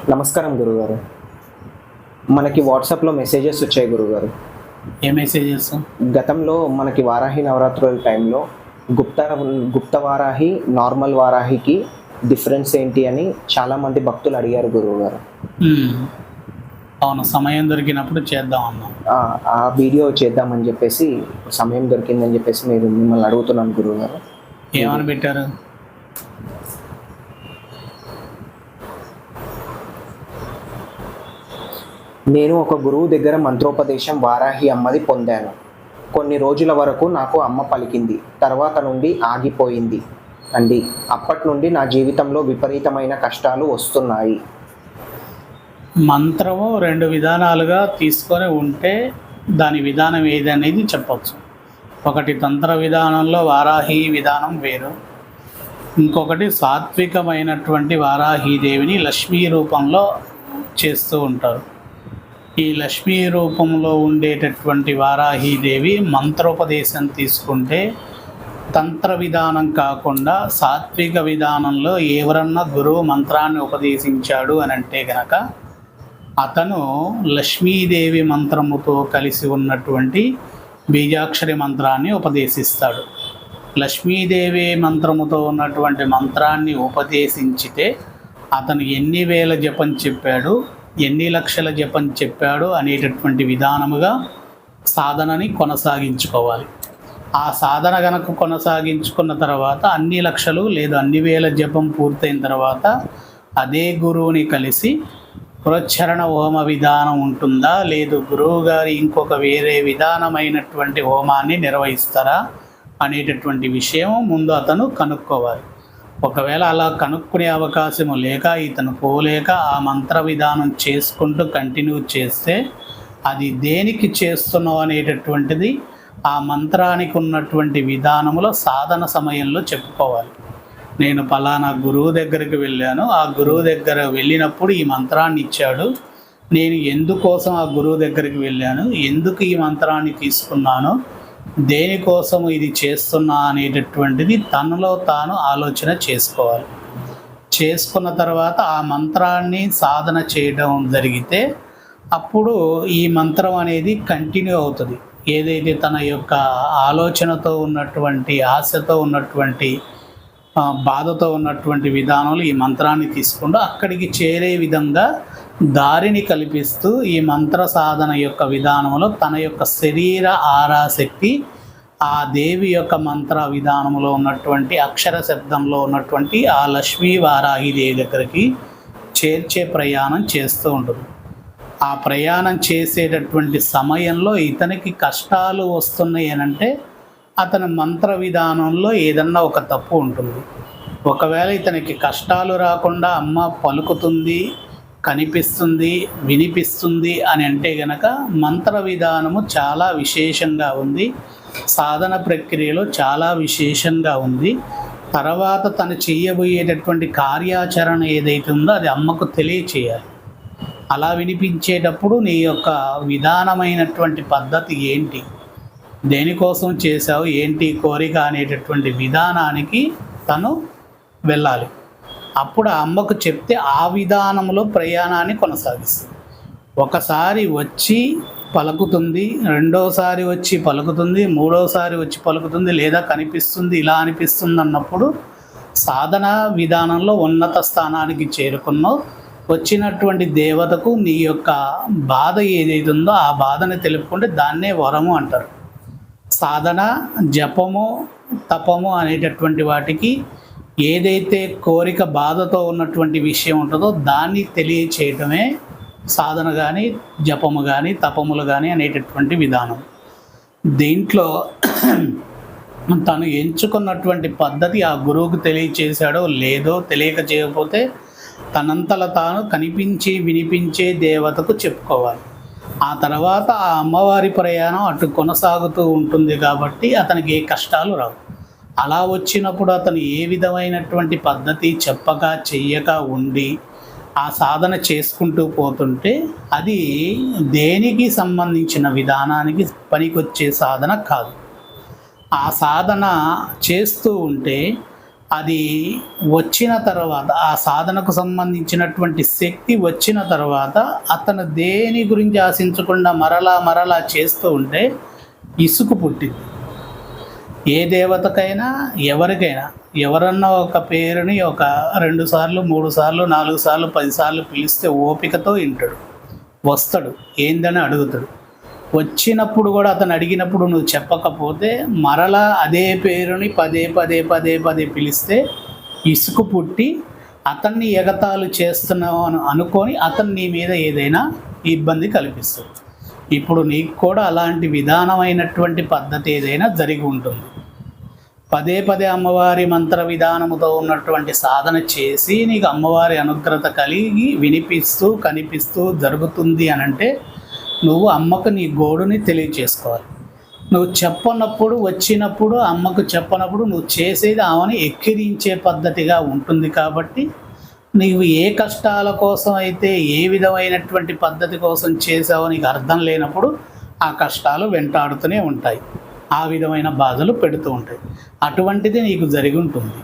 నమస్కారం గురుగారు. మనకి వాట్సాప్లో మెసేజెస్ వచ్చాయి గురుగారు. ఏ మెసేజెస్? గతంలో మనకి వారాహి నవరాత్రుల టైంలో గుప్త గుప్త వారాహి, నార్మల్ వారాహికి డిఫరెన్స్ ఏంటి అని చాలామంది భక్తులు అడిగారు గురువుగారు. అవును, సమయం దొరికినప్పుడు చేద్దాం అన్నాం. ఆ వీడియో చేద్దామని చెప్పేసి సమయం దొరికిందని చెప్పేసి మిమ్మల్ని అడుగుతున్నాను గురువుగారు. ఏమని పెట్టారు? నేను ఒక గురువు దగ్గర మంత్రోపదేశం వారాహి అమ్మది పొందాను. కొన్ని రోజుల వరకు నాకు అమ్మ పలికింది, తర్వాత నుండి ఆగిపోయింది అండి. అప్పటి నుండి నా జీవితంలో విపరీతమైన కష్టాలు వస్తున్నాయి. మంత్రము రెండు విధానాలుగా తీసుకొని ఉంటే దాని విధానం ఏదనేది చెప్పచ్చు. ఒకటి తంత్ర విధానంలో వారాహి విధానం వేరు, ఇంకొకటి సాత్వికమైనటువంటి వారాహీదేవిని లక్ష్మీ రూపంలో చేస్తూ ఉంటారు. ఈ లక్ష్మీ రూపంలో ఉండేటటువంటి వారాహీదేవి మంత్రోపదేశం తీసుకుంటే తంత్ర విధానం కాకుండా సాత్విక విధానంలో ఎవరన్నా గురువు మంత్రాన్ని ఉపదేశించాడు అని అంటే గనక అతను లక్ష్మీదేవి మంత్రముతో కలిసి ఉన్నటువంటి బీజాక్షరి మంత్రాన్ని ఉపదేశిస్తాడు. లక్ష్మీదేవి మంత్రముతో ఉన్నటువంటి మంత్రాన్ని ఉపదేశించితే అతను ఎన్ని వేల జపం చెప్పాడు, ఎన్ని లక్షల జపం చెప్పాడు అనేటటువంటి విధానముగా సాధనని కొనసాగించుకోవాలి. ఆ సాధన గనక కొనసాగించుకున్న తర్వాత అన్ని లక్షలు లేదా అన్ని వేల జపం పూర్తయిన తర్వాత అదే గురువుని కలిసి పురచ్చరణ హోమ విధానం ఉంటుందా, లేదు గురువు గారి ఇంకొక వేరే విధానమైనటువంటి హోమాన్ని నిర్వహిస్తారా అనేటటువంటి విషయం ముందు అతను కనుక్కోవాలి. ఒకవేళ అలా కనుక్కునే అవకాశము లేక ఇతను పోలేక ఆ మంత్ర విధానం చేసుకుంటూ కంటిన్యూ చేస్తే అది దేనికి చేస్తున్నావు అనేటటువంటిది ఆ మంత్రానికి ఉన్నటువంటి విధానములో సాధన సమయంలో చెప్పుకోవాలి. నేను పలానా గురువు దగ్గరికి వెళ్ళాను, ఆ గురువు దగ్గర వెళ్ళినప్పుడు ఈ మంత్రాన్ని ఇచ్చాడు, నేను ఎందుకోసం ఆ గురువు దగ్గరికి వెళ్ళాను, ఎందుకు ఈ మంత్రాన్ని తీసుకున్నాను, దేనికోసం ఇది చేస్తున్నా అనేటటువంటిది తనలో తాను ఆలోచన చేసుకోవాలి. చేసుకున్న తర్వాత ఆ మంత్రాన్ని సాధన చేయడం జరిగితే అప్పుడు ఈ మంత్రం అనేది కంటిన్యూ అవుతుంది. ఏదైతే తన యొక్క ఆలోచనతో ఉన్నటువంటి ఆశతో ఉన్నటువంటి బాధతో ఉన్నటువంటి విధానంలో ఈ మంత్రాన్ని తీసుకుంటూ అక్కడికి చేరే విధంగా దారిని కల్పిస్తూ ఈ మంత్ర సాధన యొక్క విధానంలో తన యొక్క శరీర ఆరాశక్తి ఆ దేవి యొక్క మంత్ర విధానంలో ఉన్నటువంటి అక్షర శబ్దంలో ఉన్నటువంటి ఆ లక్ష్మీ వారాహిదేవి దగ్గరికి చేర్చే ప్రయాణం చేస్తూ ఉంటుంది. ఆ ప్రయాణం చేసేటటువంటి సమయంలో ఇతనికి కష్టాలు వస్తున్నాయి అనంటే అతని మంత్ర విధానంలో ఏదన్నా ఒక తప్పు ఉంటుంది. ఒకవేళ ఇతనికి కష్టాలు రాకుండా అమ్మ పలుకుతుంది, కనిపిస్తుంది, వినిపిస్తుంది అని అంటే గనక మంత్ర విధానము చాలా విశేషంగా ఉంది, సాధన ప్రక్రియలో చాలా విశేషంగా ఉంది. తర్వాత తను చేయబోయేటటువంటి కార్యాచరణ ఏదైతే ఉందో అది అమ్మకు తెలియచేయాలి. అలా వినిపించేటప్పుడు నీ యొక్క విధానమైనటువంటి పద్ధతి ఏంటి, దేనికోసం చేశావు, ఏంటి కోరిక అనేటటువంటి విధానానికి తను వెళ్ళాలి. అప్పుడు ఆ అమ్మకు చెప్తే ఆ విధానంలో ప్రయాణాన్ని కొనసాగిస్తుంది. ఒకసారి వచ్చి పలుకుతుంది, రెండోసారి వచ్చి పలుకుతుంది, మూడోసారి వచ్చి పలుకుతుంది, లేదా కనిపిస్తుంది, ఇలా అనిపిస్తుంది అన్నప్పుడు సాధన విధానంలో ఉన్నత స్థానానికి చేరుకున్నావు. వచ్చినటువంటి దేవతకు నీ యొక్క బాధ ఏదైతే ఉందో ఆ బాధని తెలుపుకుంటే దాన్నే వరము అంటారు. సాధన, జపము, తపము అనేటటువంటి వాటికి ఏదైతే కోరిక బాధతో ఉన్నటువంటి విషయం ఉంటుందో దాన్ని తెలియచేయటమే సాధన కానీ జపము కానీ తపములు కానీ అనేటటువంటి విధానం. దీంట్లో తను ఎంచుకున్నటువంటి పద్ధతి ఆ గురువుకు తెలియచేశాడో లేదో తెలియక చేయకపోతే తనంతల తాను కనిపించి వినిపించే దేవతకు చెప్పుకోవాలి. ఆ తర్వాత ఆ అమ్మవారి ప్రయాణం అటు కొనసాగుతూ ఉంటుంది కాబట్టి అతనికి ఏ కష్టాలు రావు. అలా వచ్చినప్పుడు అతను ఏ విధమైనటువంటి పద్ధతి చెప్పక చెయ్యక ఉండి ఆ సాధన చేసుకుంటూ పోతుంటే అది దేనికి సంబంధించిన విధానానికి పనికొచ్చే సాధన కాదు. ఆ సాధన చేస్తూ ఉంటే అది వచ్చిన తర్వాత, ఆ సాధనకు సంబంధించినటువంటి శక్తి వచ్చిన తర్వాత అతను దేని గురించి ఆశించకుండా మరలా చేస్తూ ఉంటే ఇసుకు పుట్టింది. ఏ దేవతకైనా ఎవరికైనా ఎవరన్నా ఒక పేరుని ఒక 2 సార్లు 3 సార్లు 4 సార్లు 10 సార్లు పిలిస్తే ఓపికతో వింటాడు, వస్తాడు, ఏందని అడుగుతాడు. వచ్చినప్పుడు కూడా అతను అడిగినప్పుడు నువ్వు చెప్పకపోతే మరలా అదే పేరుని పదే పిలిస్తే ఇసుకు పుట్టి అతన్ని ఎగతాళి చేస్తున్నావు అని అనుకొని అతను నీ మీద ఏదైనా ఇబ్బంది కల్పిస్తుంది. ఇప్పుడు నీకు కూడా అలాంటి విధానమైనటువంటి పద్ధతి ఏదైనా జరిగి ఉంటుంది. పదే అమ్మవారి మంత్ర విధానముతో ఉన్నటువంటి సాధన చేసి నీకు అమ్మవారి అనుగ్రహత కలిగి వినిపిస్తూ కనిపిస్తూ జరుగుతుంది అని అంటే నువ్వు అమ్మకు నీ గోడుని తెలియచేసుకోవాలి. నువ్వు చెప్పనప్పుడు, వచ్చినప్పుడు, అమ్మకు చెప్పనప్పుడు నువ్వు చేసేది ఆమెని ఎక్కిరించే పద్ధతిగా ఉంటుంది. కాబట్టి నీవు ఏ కష్టాల కోసం అయితే ఏ విధమైనటువంటి పద్ధతి కోసం చేసావో నీకు అర్థం లేనప్పుడు ఆ కష్టాలు వెంటాడుతూనే ఉంటాయి, ఆ విధమైన బాధలు పెడుతూ ఉంటాయి. అటువంటిది నీకు జరిగి ఉంటుంది.